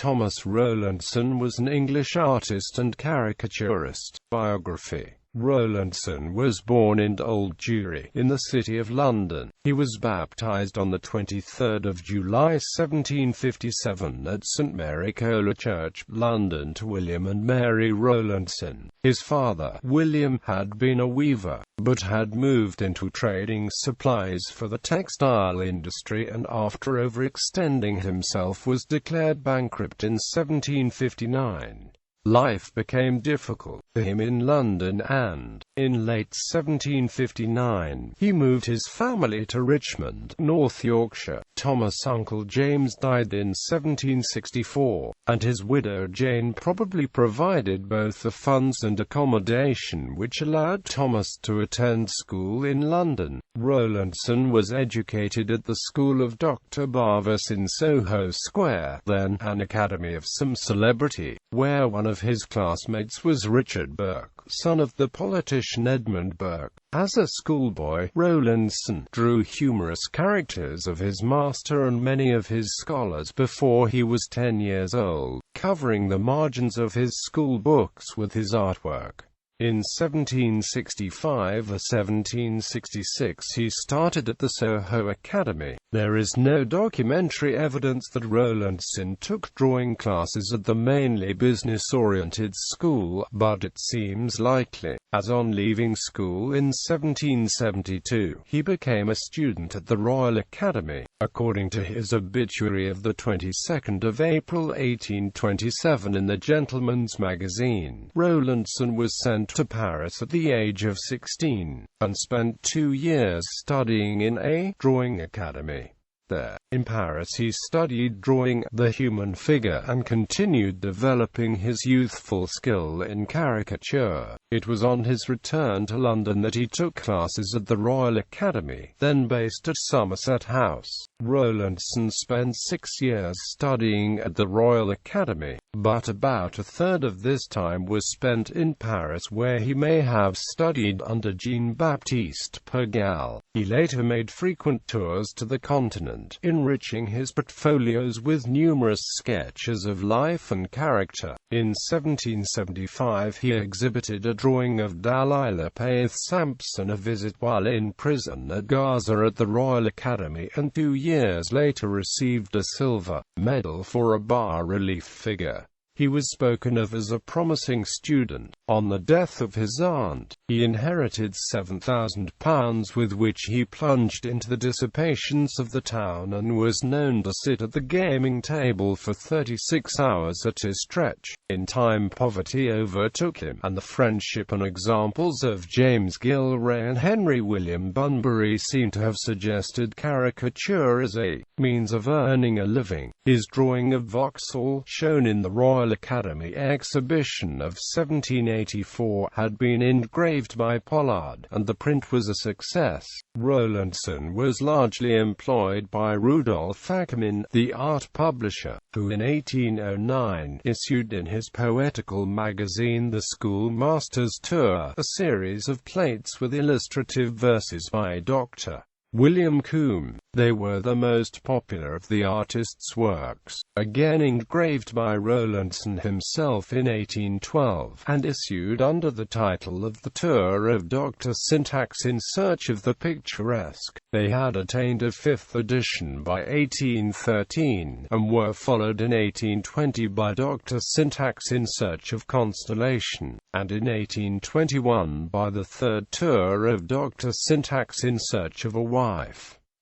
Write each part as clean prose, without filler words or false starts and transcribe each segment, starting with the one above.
Thomas Rowlandson was an English artist and caricaturist. Biography. Rowlandson was born in Old Jewry, in the City of London. He was baptised on 23 July 1757 at St Mary Coler Church, London, to William and Mary Rowlandson. His father, William, had been a weaver, but had moved into trading supplies for the textile industry, and after overextending himself was declared bankrupt in 1759. Life became difficult for him in London, and, in late 1759, he moved his family to Richmond, North Yorkshire. Thomas' uncle James died in 1764, and his widow Jane probably provided both the funds and accommodation which allowed Thomas to attend school in London. Rowlandson was educated at the school of Dr. Barvis in Soho Square, then an academy of some celebrity, where one of his classmates was Richard Burke, son of the politician Edmund Burke. As a schoolboy, Rowlandson drew humorous characters of his master and many of his scholars before he was 10 years old, covering the margins of his school books with his artwork. In 1765 or 1766 he started at the Soho Academy. There is no documentary evidence that Rowlandson took drawing classes at the mainly business-oriented school, but it seems likely, as on leaving school in 1772, he became a student at the Royal Academy. According to his obituary of the 22nd of April 1827 in the Gentleman's Magazine, Rowlandson was sent to Paris at the age of 16, and spent 2 years studying in a drawing academy. There, in Paris, he studied drawing the human figure and continued developing his youthful skill in caricature. It was on his return to London that he took classes at the Royal Academy, then based at Somerset House. Rowlandson spent 6 years studying at the Royal Academy, but about a third of this time was spent in Paris, where he may have studied under Jean-Baptiste Pigalle. He later made frequent tours to the continent, enriching his portfolios with numerous sketches of life and character. In 1775 he exhibited a drawing of Delilah Paith Sampson, a visit while in prison at Gaza at the Royal Academy, and 2 years later received a silver medal for a bas-relief figure. He was spoken of as a promising student. On the death of his aunt, he inherited £7,000 with which he plunged into the dissipations of the town and was known to sit at the gaming table for 36 hours at a stretch. In time poverty overtook him, and the friendship and examples of James Gilray and Henry William Bunbury seem to have suggested caricature as a means of earning a living. His drawing of Vauxhall, shown in the Royal Academy exhibition of 1784, had been engraved by Pollard, and the print was a success. Rowlandson was largely employed by Rudolph Ackerman, the art publisher, who in 1809 issued in his poetical magazine The Schoolmaster's Tour a series of plates with illustrative verses by Dr. William Combe. They were the most popular of the artist's works, again engraved by Rowlandson himself in 1812, and issued under the title of The Tour of Dr. Syntax in Search of the Picturesque. They had attained a 5th edition by 1813, and were followed in 1820 by Dr. Syntax in Search of Constellation, and in 1821 by the 3rd Tour of Dr. Syntax in Search of a Wife.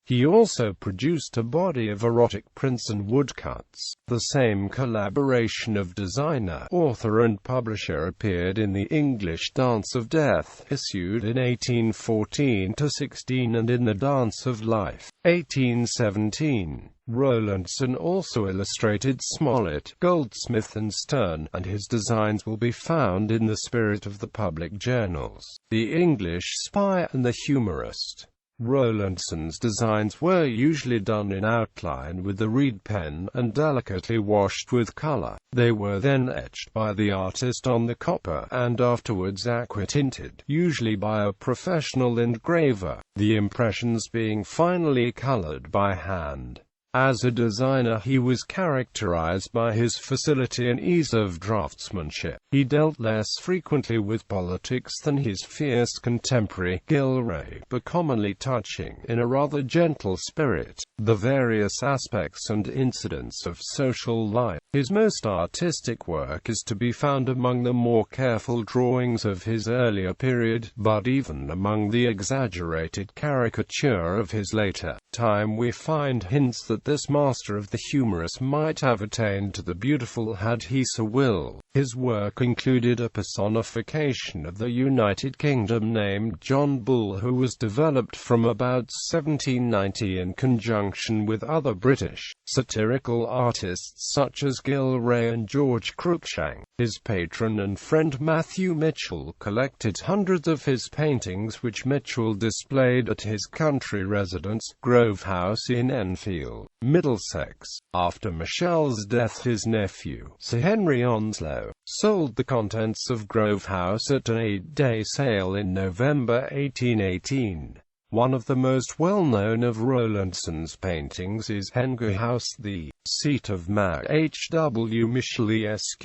He also produced a body of erotic prints and woodcuts. The same collaboration of designer, author and publisher appeared in the English Dance of Death, issued in 1814-16, and in the Dance of Life, 1817. Rowlandson also illustrated Smollett, Goldsmith and Sterne, and his designs will be found in The Spirit of the Public Journals, The English Spy and The Humorist. Rowlandson's designs were usually done in outline with the reed pen, and delicately washed with color. They were then etched by the artist on the copper, and afterwards aquatinted, usually by a professional engraver, the impressions being finally colored by hand. As a designer, he was characterized by his facility and ease of draftsmanship. He dealt less frequently with politics than his fierce contemporary, Gilray, but commonly touching, in a rather gentle spirit, the various aspects and incidents of social life. His most artistic work is to be found among the more careful drawings of his earlier period, but even among the exaggerated caricature of his later time we find hints that this master of the humorous might have attained to the beautiful had he so will. His work included a personification of the United Kingdom named John Bull, who was developed from about 1790 in conjunction with other British satirical artists such as Gilray and George Cruikshank. His patron and friend Matthew Mitchell collected hundreds of his paintings, which Mitchell displayed at his country residence, Grove House in Enfield, Middlesex. After Mitchell's death, his nephew, Sir Henry Onslow, sold the contents of Grove House at an 8-day sale in November 1818. One of the most well-known of Rowlandson's paintings is Henry House, the seat of Mac H. W. Mitchell Esq.,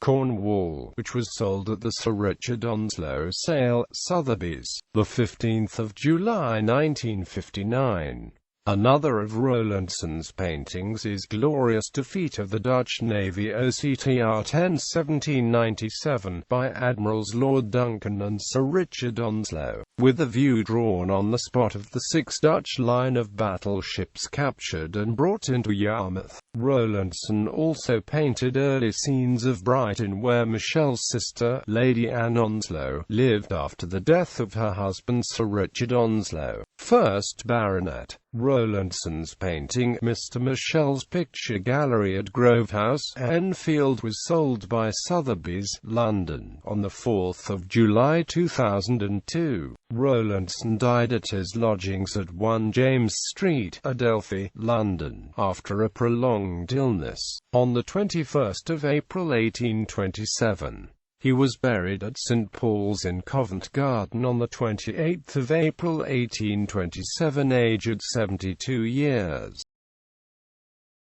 Cornwall, which was sold at the Sir Richard Onslow sale, Sotheby's, the 15th of July 1959. Another of Rowlandson's paintings is Glorious Defeat of the Dutch Navy OCTR 10 1797 by Admirals Lord Duncan and Sir Richard Onslow, with a view drawn on the spot of the 6 Dutch line of battleships captured and brought into Yarmouth. Rowlandson also painted early scenes of Brighton, where Mitchell's sister, Lady Anne Onslow, lived after the death of her husband Sir Richard Onslow, 1st Baronet. Rowlandson's painting, Mr. Mitchell's Picture Gallery at Grove House, Enfield, was sold by Sotheby's, London, on the 4th of July 2002. Rowlandson died at his lodgings at 1 James Street, Adelphi, London, after a prolonged illness, on the 21st of April 1827. He was buried at St. Paul's in Covent Garden on the 28th of April 1827, aged 72 years.